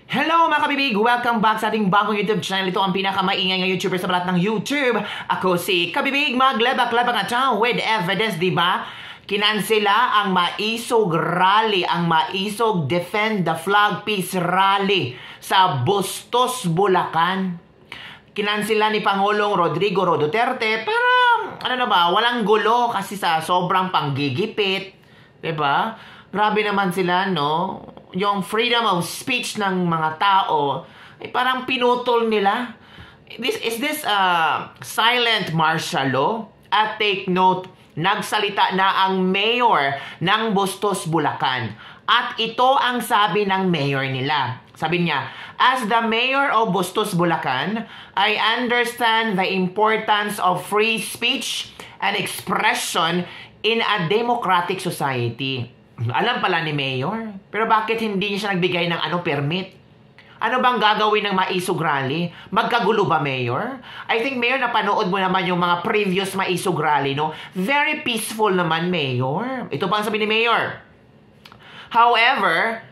Hello mga kabibig! Welcome back sa ating bagong YouTube channel. Ito ang pinakamaingay ng YouTuber sa balat ng YouTube. Ako si Kabibig Maglebak-lebak at with evidence, diba? Kinansela ang Maisog Rally, ang Maisog Defend the Flag Peace Rally sa Bustos, Bulacan. Kinansela ni Pangulong Rodrigo Duterte para, walang gulo kasi sa sobrang panggigipit. Diba? Grabe naman sila, no? Yung freedom of speech ng mga tao, ay parang pinutol nila. Is this silent martial law? At take note, nagsalita na ang mayor ng Bustos, Bulacan. At ito ang sabi ng mayor nila. Sabi niya, as the mayor of Bustos, Bulacan, I understand the importance of free speech and expression in a democratic society. Alam pala ni Mayor. Pero bakit hindi niya siya nagbigay ng permit? Ano bang gagawin ng Maisog Rally? Magkagulo ba, Mayor? I think, Mayor, napanood mo naman yung mga previous Maisog Rally, no? Very peaceful naman, Mayor. Ito pa ang sabi ni Mayor. However,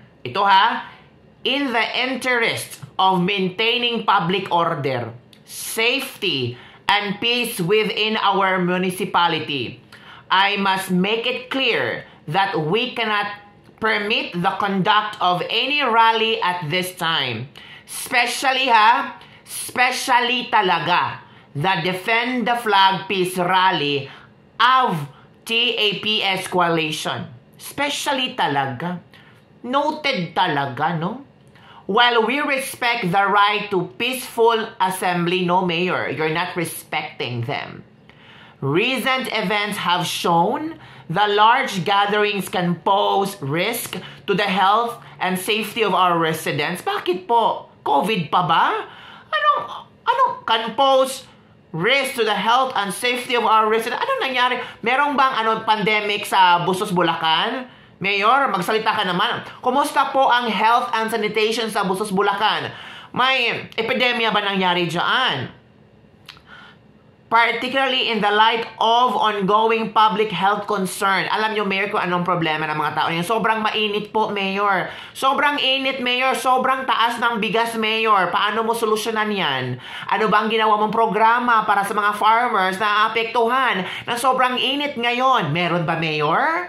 in the interest of maintaining public order, safety, and peace within our municipality, I must make it clear that we cannot permit the conduct of any rally at this time. Especially talaga, the Defend the Flag Peace Rally of TAPS Coalition. Especially talaga. Noted talaga, no? While we respect the right to peaceful assembly, no, Mayor, you're not respecting them. Recent events have shown the large gatherings can pose risk to the health and safety of our residents. Bakit po? COVID pa ba? Anong can pose risk to the health and safety of our residents? Anong nangyari? Merong bang pandemic sa Bustos, Bulacan? Mayor, magsalita ka naman. Kumusta po ang health and sanitation sa Bustos, Bulacan? May epidemya ba nangyari dyan? Particularly in the light of ongoing public health concern. Alam nyo, Mayor, kung anong problema ng mga tao niya. Sobrang mainit po, Mayor. Sobrang init, Mayor. Sobrang taas ng bigas, Mayor. Paano mo solusyonan yan? Ano bang ginawa mong programa para sa mga farmers na apektuhan na sobrang init ngayon? Meron ba, Mayor?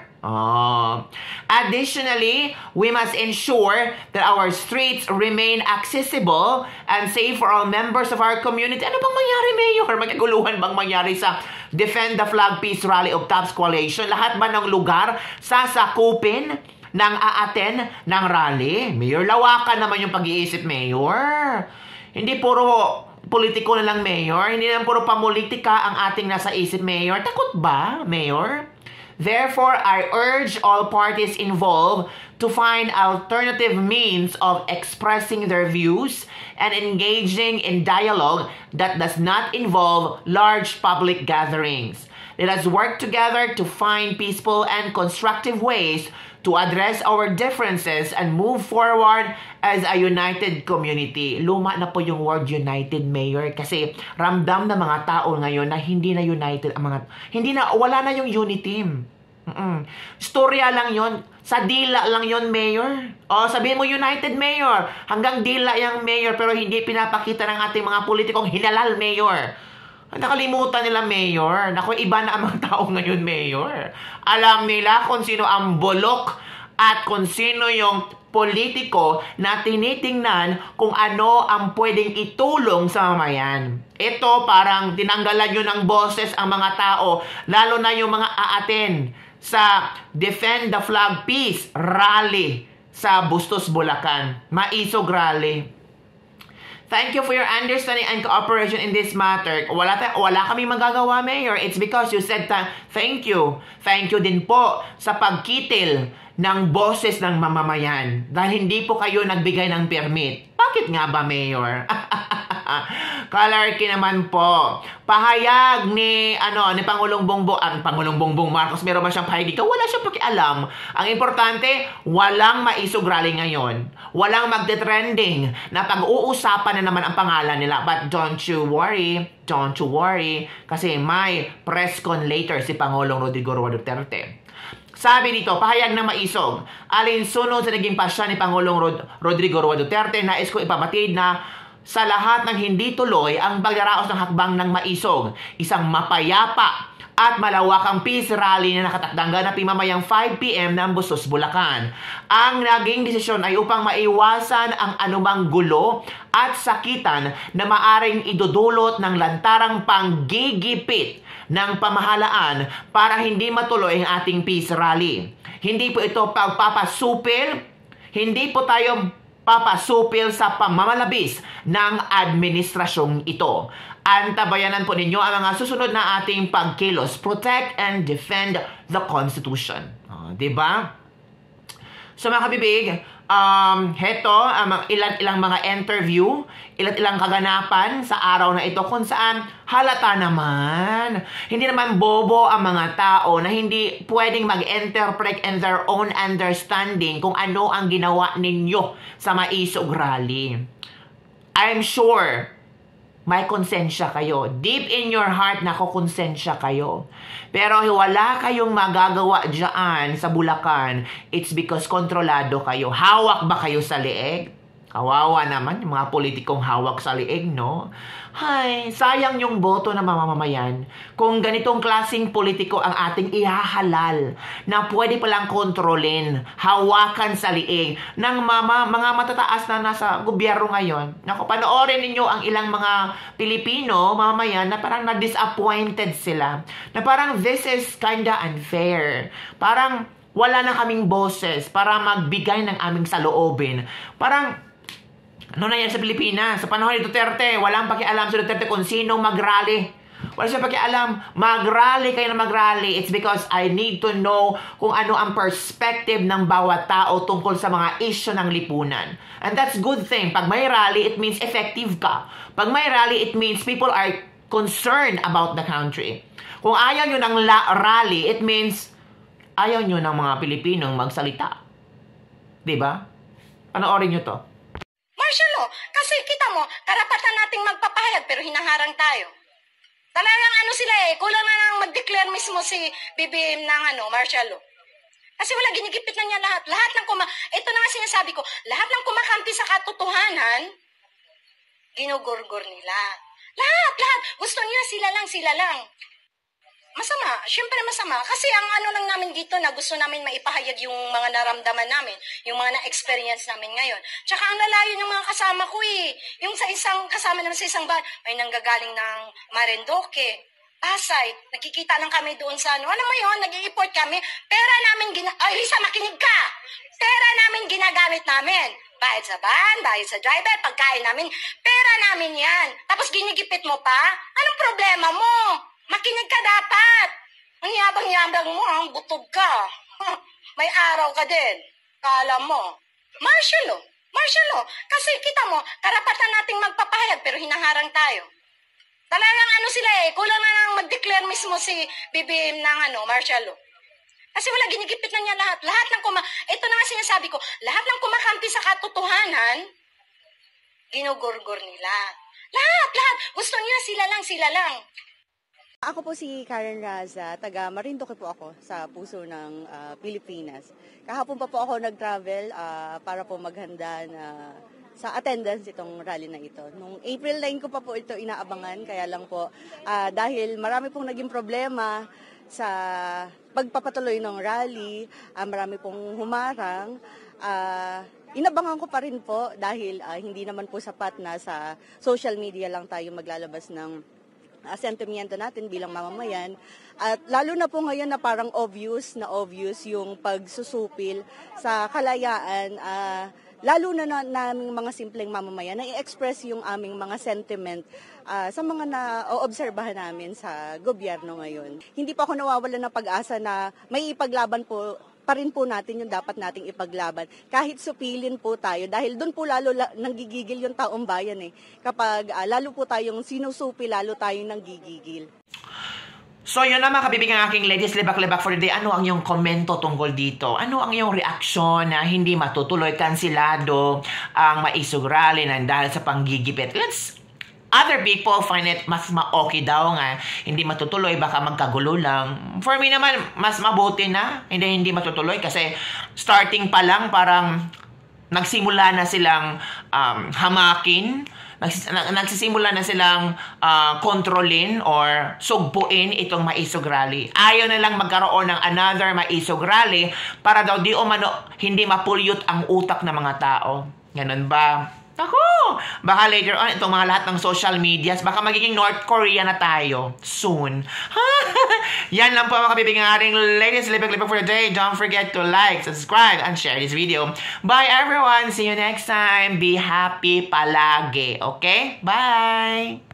Additionally, we must ensure that our streets remain accessible and safe for all members of our community. Ano bang mangyari, Mayor? Magkaguluhan bang mangyari sa Defend the Flag Peace Rally of TAPS Coalition? Lahat ba ng lugar sasakupin ng aaten ng rally? Mayor, lawakan naman yung pag-iisip, Mayor. Hindi puro politiko na lang, Mayor. Hindi lang puro pamulitika ang ating nasa isip, Mayor. Takot ba, Mayor? Therefore, I urge all parties involved to find alternative means of expressing their views and engaging in dialogue that does not involve large public gatherings. Let us work together to find peaceful and constructive ways to address our differences and move forward as a united community. Luma na po yung word united, Mayor, kasi ramdam ng mga tao ngayon na hindi na united ang wala na yung unity. Storya lang yon, sa dila lang yon, Mayor. Sabihin mo united, Mayor. Hanggang dila yung Mayor, pero hindi pinapakita ng ating mga politikong hinalal, Mayor. Nakalimutan nila, Mayor. Naku, iba na ang mga tao ngayon, Mayor. Alam nila kung sino ang bulok at kung sino yung politiko na tinitingnan kung ano ang pwedeng itulong sa mamayan. Ito parang tinanggalan nyo ng boses ang mga tao, lalo na yung mga aaten sa Defend the Flag Peace Rally sa Bustos, Bulacan. Maisog Rally. Thank you for your understanding and cooperation in this matter. Wala kami magagawa, Mayor. It's because you said thank you. Thank you din po sa pagkitil ng boses ng mamamayan dahil hindi po kayo nagbigay ng permit. Bakit nga ba, Mayor? Kalarki naman po. Pahayag ni Pangulong Bongbong Marcos, meron man siyang pahayag dito, wala siyang pakialam. Ang importante, walang Maisog Rally ngayon. Walang magte-trending na pag-uusapan na naman ang pangalan nila. But don't you worry, kasi may press con later si Pangulong Rodrigo Duterte. Sabi dito, pahayag ng Maisog, alinsunod sa naging pasya ni Pangulong Rodrigo Roa Duterte, nais ko ipabatid na sa lahat ng hindi tuloy ang paglaraos ng hakbang ng Maisog, isang mapayapa at malawakang peace rally na nakatakdang ganapin mamayang 5 p.m. ng Busos, Bulacan. Ang naging desisyon ay upang maiwasan ang anumang gulo at sakitan na maaring idudulot ng lantarang panggigipit ng pamahalaan para hindi matuloy ang ating peace rally. Hindi po ito pagpapasupil, hindi po tayo papasupil sa pamamalabis ng administrasyong ito. Antabayanan po ninyo ang mga susunod na ating pagkilos. Protect and defend the Constitution. Diba? So mga kabibig, heto ang ilang mga interview, ilang kaganapan sa araw na ito kung saan halata naman. Hindi naman bobo ang mga tao na hindi pwedeng mag-interpret in their own understanding kung ano ang ginawa ninyo sa Maisog Rally. I'm sure may konsensya kayo. Deep in your heart, nakokonsensya kayo. Pero wala kayong magagawa dyan sa Bulacan. It's because kontrolado kayo. Hawak ba kayo sa leeg? Kawawa naman yung mga politikong hawak sa leeg, no? Hay, sayang yung boto ng mamamayan kung ganitong klaseng politiko ang ating ihahalal na pwede palang kontrolin, hawakan sa liig ng mga matataas na nasa gobyerno ngayon. Naku, panoorin ninyo ang ilang mga Pilipino, mamamayan, na parang na-disappointed sila. Na parang this is kinda unfair. Parang wala na kaming boses para magbigay ng aming saloobin. Parang ano na yan sa Pilipinas? Sa panahon ni Duterte, walang pakialam si Duterte kung sinong mag-rally. Wala siya pakialam. Mag-rally kayo na mag-rally. It's because I need to know kung ano ang perspective ng bawat tao tungkol sa mga issue ng lipunan. And that's good thing. Pag may rally, it means effective ka. Pag may rally, it means people are concerned about the country. Kung ayaw nyo ng rally, it means ayaw nyo ng mga Pilipinong magsalita. Diba? Panoorin nyo to. Marshall, kasi kita mo, karapatan nating magpapahayag pero hinaharang tayo. Talagang ano sila kulang na nang mag-declare mismo si BBM ng Marshall. Kasi wala, ginigipit na niya lahat. Ito na nga sinasabi ko, lahat ng kumakampi sa katotohanan, ginugurgur nila. Lahat. Gusto nila sila lang. Masama, syempre masama. Kasi ang lang namin dito na gusto namin maipahayag yung mga naramdaman namin, yung mga na-experience namin ngayon. Tsaka ang lalayo ng mga kasama ko Yung sa isang kasama naman sa isang bahay, may nanggagaling ng Marinduque, Pasay, nakikita lang kami doon sa Alam mo yun, nag-i-import kami. Pera namin, Lisa, makinig ka! Pera namin ginagamit namin. Bayad sa van, bayad sa driver, pagkain namin. Pera namin yan. Tapos ginigipit mo pa? Anong problema mo? Makinig ka dapat. Ang yabang-yabang mo, ang butog ka. May araw ka din. Kala mo. Marshall, kasi kita mo, karapatan nating magpapahayag pero hinaharang tayo. Talagang sila kulang na nang mag-declare mismo si BBM ng Marshall. Kasi wala, ginigipit na niya lahat. Ito na nga sinasabi ko, lahat ng kumakampi sa katotohanan, ginugurgur nila. Lahat. Gusto nila sila lang. Ako po si Karen Raza, taga Marinduque po ako sa puso ng Pilipinas. Kahapon pa po ako nag-travel para po maghanda sa attendance itong rally na ito. Nung April 9 ko pa po ito inaabangan, kaya lang po dahil marami pong naging problema sa pagpapatuloy ng rally, marami pong humarang, inabangan ko pa rin po dahil hindi naman po sapat na sa social media lang tayo maglalabas ng sentimiento natin bilang mamamayan. At lalo na po ngayon na parang obvious yung pagsusupil sa kalayaan, lalo na naming mga simpleng mamamayan na i-express yung aming mga sentiment sa mga na-oobserbahan namin sa gobyerno ngayon. Hindi pa ako nawawalan ng pag-asa na may ipaglaban po pa rin po natin yung dapat nating ipaglaban. Kahit supilin po tayo, dahil doon po lalo nanggigigil yung taong bayan Kapag lalo po tayong sinusupi, lalo tayong nanggigigil. So yun na mga kabibig ang aking ladies lebak-lebak for the day. Ano ang iyong komento tungkol dito? Ano ang iyong reaksyon na hindi matutuloy, kansilado ang Maisog Rally na dahil sa panggigipit? other people find it mas ma-okay daw nga. Hindi matutuloy, baka magkagulo lang. For me naman, mas mabuti na. Hindi matutuloy kasi starting pa lang parang nagsimula na silang hamakin. Nagsisimula na silang kontrolin or sugpuin itong maisog rally. Ayaw na lang magkaroon ng another maisog rally para daw di umano hindi mapulyot ang utak ng mga tao. Ganun ba? Ako! Baka later on, itong mga lahat ng social medias, baka magiging North Korea na tayo soon. Yan lang po mga kabibigaring latest Lipik for the day. Don't forget to like, subscribe, and share this video. Bye everyone! See you next time. Be happy palagi. Okay? Bye!